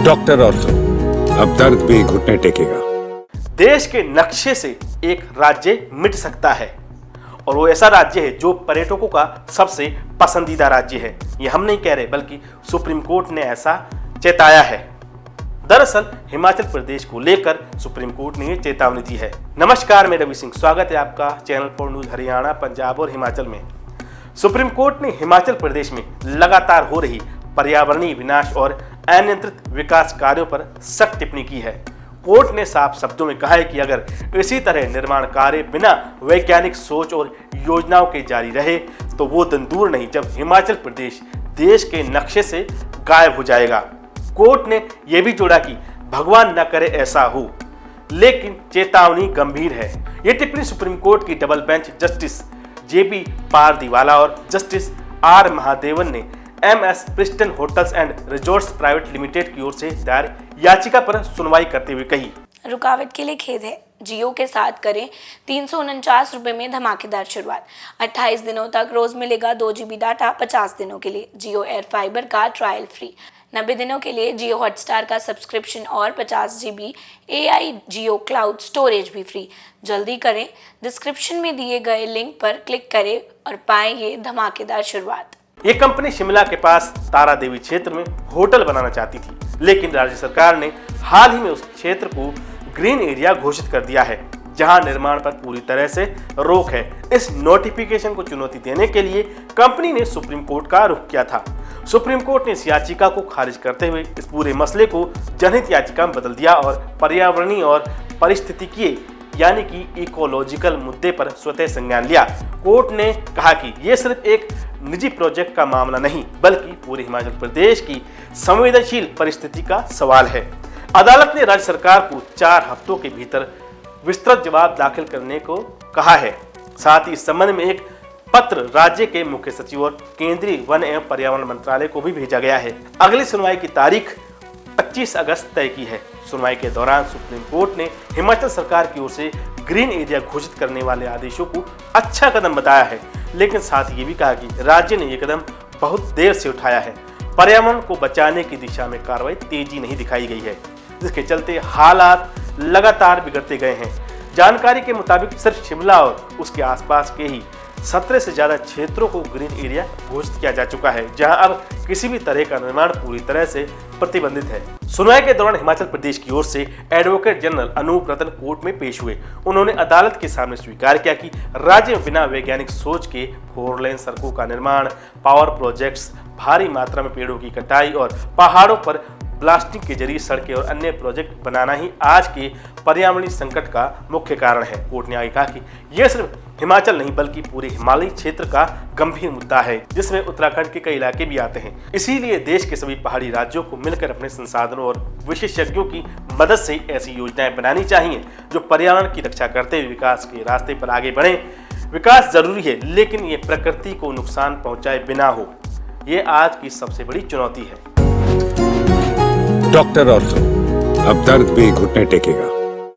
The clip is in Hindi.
डॉक्टर ऑर्थो, अब दर्द भी घुटने टेकेगा। देश के नक्शे से एक राज्य मिट सकता है और वो ऐसा राज्य है जो पर्यटकों का सबसे पसंदीदा राज्य है। ये हम नहीं कह रहे बल्कि सुप्रीम कोर्ट ने ऐसा चेताया है। दरअसल हिमाचल प्रदेश को लेकर सुप्रीम कोर्ट ने ये चेतावनी दी है। नमस्कार, मैं रवि सिंह, स्वागत है आपका channel for news Haryana, Punjab और हिमाचल में। सुप्रीम कोर्ट ने हिमाचल प्रदेश में लगातार हो रही पर्यावरणीय विनाश और अनियंत्रित विकास कार्यों पर सख्त टिप्पणी की है। कोर्ट ने साफ शब्दों में कहा है कि अगर इसी तरह निर्माण कार्य बिना वैज्ञानिक सोच और योजनाओं के जारी रहे तो वो दिन दूर नहीं जब हिमाचल प्रदेश देश के नक्शे से गायब हो जाएगा। कोर्ट ने यह भी जोड़ा कि भगवान न करे ऐसा हो, लेकिन चेतावनी गंभीर है। यह टिप्पणी सुप्रीम कोर्ट की double bench justice JB Pardiwala और जस्टिस आर महादेवन ने MS pristine hotels and resorts private limited की ओर से दायर याचिका पर सुनवाई करते हुए कही। रुकावट के लिए खेद है। जियो के साथ करें 349 रुपए में धमाकेदार शुरुआत। 28 दिनों तक रोज मिलेगा 2 GB डाटा 50 दिनों के लिए। जियो एयर फाइबर का ट्रायल फ्री। 90 दिनों के लिए जियो हॉटस्टार का सब्सक्रिप्शन और 50 GB AI जियो क्लाउड स्टोरेज भी फ्री। जल्दी करें, डिस्क्रिप्शन में दिए गए लिंक पर क्लिक करें और पाएं ये धमाकेदार शुरुआत। ये कंपनी शिमला के पास तारा देवी क्षेत्र में होटल बनाना चाहती थी, लेकिन राज्य सरकार ने हाल ही में उस क्षेत्र को ग्रीन एरिया घोषित कर दिया है, जहां निर्माण पर पूरी तरह से रोक है। इस नोटिफिकेशन को चुनौती देने के लिए कंपनी ने सुप्रीम कोर्ट का रुख किया था। सुप्रीम कोर्ट ने इस याचिका को खारिज करते हुए इस पूरे मसले को जनहित याचिका में बदल दिया और पर्यावरणीय और पारिस्थितिकीय यानी कि इकोलॉजिकल मुद्दे पर स्वतः संज्ञान लिया। कोर्ट ने कहा कि यह सिर्फ एक निजी प्रोजेक्ट का मामला नहीं बल्कि पूरे हिमाचल प्रदेश की संवेदनशील परिस्थिति का सवाल है। अदालत ने राज्य सरकार को 4 हफ्तों के भीतर विस्तृत जवाब दाखिल करने को कहा है। साथ ही इस संबंध में एक पत्र राज्य के मुख्य सचिव और केंद्रीय वन एवं पर्यावरण मंत्रालय को भी भेजा गया है। अगली सुनवाई की तारीख 25 अगस्त तय की है। सुनवाई के दौरान सुप्रीम कोर्ट ने हिमाचल सरकार की ओर से ग्रीन एरिया घोषित करने वाले आदेशों को अच्छा कदम बताया है, लेकिन साथ ही ये भी कहा कि राज्य ने यह कदम बहुत देर से उठाया है। पर्यावरण को बचाने की दिशा में कार्रवाई तेजी नहीं दिखाई गई है, जिसके चलते हालात लगातार बिगड़ते गए हैं। जानकारी के मुताबिक सिर्फ शिमला और उसके आसपास के ही 17 से ज्यादा क्षेत्रों को ग्रीन एरिया घोषित किया जा चुका है, जहां अब किसी भी तरह का निर्माण पूरी तरह से प्रतिबंधित है। सुनवाई के दौरान हिमाचल प्रदेश की ओर से एडवोकेट जनरल अनूप रतन कोर्ट में पेश हुए। उन्होंने अदालत के सामने स्वीकार किया कि राज्य में बिना वैज्ञानिक सोच के 4 लेन सड़कों का निर्माण, पावर प्रोजेक्ट्स, भारी मात्रा में पेड़ों की कटाई और पहाड़ों पर ब्लास्टिंग के जरिए सड़कें और अन्य प्रोजेक्ट बनाना ही आज के पर्यावरणीय संकट का मुख्य कारण है। कोर्ट ने आगे कहा कि यह सिर्फ हिमाचल नहीं बल्कि पूरे हिमालयी क्षेत्र का गंभीर मुद्दा है, जिसमें उत्तराखंड के कई इलाके भी आते हैं। इसीलिए देश के सभी पहाड़ी राज्यों को मिलकर अपने संसाधनों और विशेषज्ञों की मदद से ऐसी योजनाएं बनानी चाहिए जो पर्यावरण की रक्षा करते हुए विकास के रास्ते पर आगे बढ़े। विकास जरूरी है, लेकिन ये प्रकृति को नुकसान पहुंचाए बिना हो। ये आज की सबसे बड़ी चुनौती है। डॉक्टर ऑर्थो, अब दर्द भी घुटने टेकेगा।